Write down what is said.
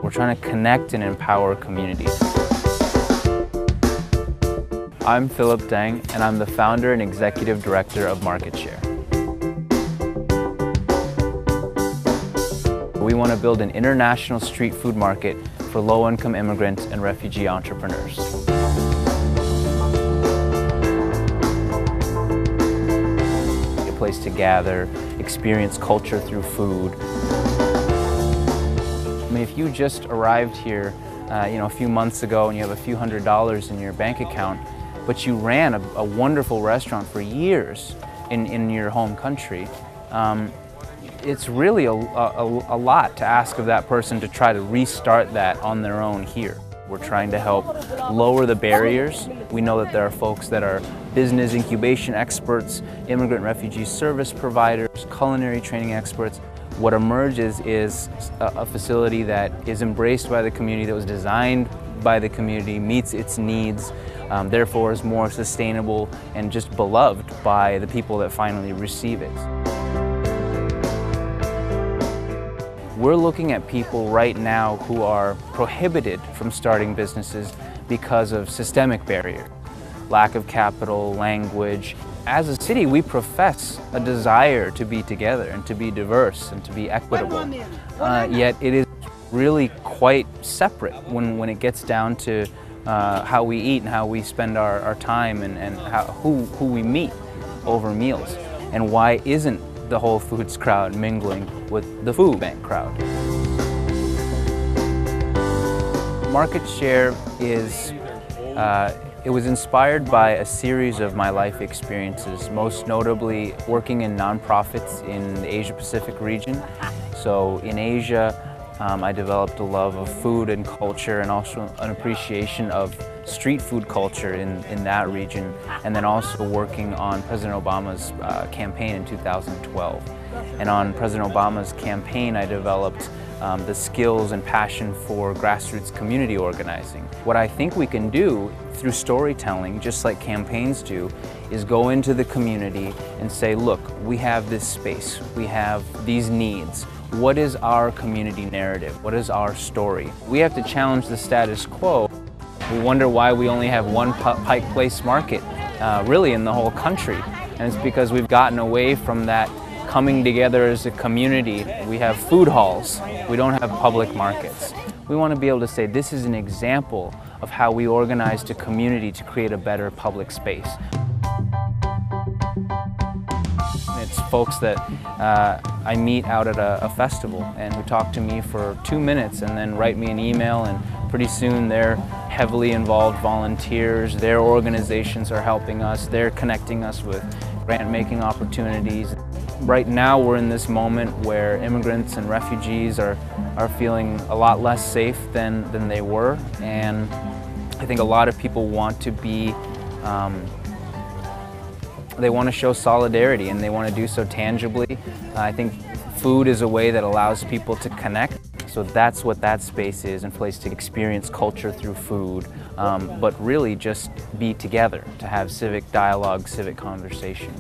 We're trying to connect and empower communities. I'm Philip Deng, and I'm the founder and executive director of MarketShare. We want to build an international street food market for low-income immigrant and refugee entrepreneurs. A place to gather, experience culture through food. I mean, if you just arrived here a few months ago and you have a few $100s in your bank account, but you ran a wonderful restaurant for years in your home country, it's really a lot to ask of that person to try to restart that on their own here. We're trying to help lower the barriers. We know that there are folks that are business incubation experts, immigrant refugee service providers, culinary training experts. What emerges is a facility that is embraced by the community, that was designed by the community, meets its needs, therefore is more sustainable and just beloved by the people that finally receive it. We're looking at people right now who are prohibited from starting businesses because of systemic barrier, lack of capital, language. As a city, we profess a desire to be together and to be diverse and to be equitable, yet it is really quite separate when it gets down to how we eat and how we spend our time and who we meet over meals, and why isn't the Whole Foods crowd mingling with the food bank crowd. MarketShare it was inspired by a series of my life experiences, most notably working in nonprofits in the Asia-Pacific region. So in Asia, I developed a love of food and culture, and also an appreciation of street food culture in that region, and then also working on President Obama's campaign in 2012. And on President Obama's campaign, I developed the skills and passion for grassroots community organizing. What I think we can do through storytelling, just like campaigns do, is go into the community and say, look, we have this space, we have these needs. What is our community narrative? What is our story? We have to challenge the status quo. We wonder why we only have one Pike Place market, really in the whole country. And it's because we've gotten away from that coming together as a community. We have food halls. We don't have public markets. We want to be able to say this is an example of how we organized a community to create a better public space. It's folks that I meet out at a festival and who talk to me for 2 minutes and then write me an email, and pretty soon they're heavily involved volunteers, their organizations are helping us, they're connecting us with grant-making opportunities. Right now we're in this moment where immigrants and refugees are feeling a lot less safe than they were, and I think a lot of people want to be they want to show solidarity, and they want to do so tangibly. I think food is a way that allows people to connect. So that's what that space is, a place to experience culture through food, but really just be together, to have civic dialogue, civic conversation.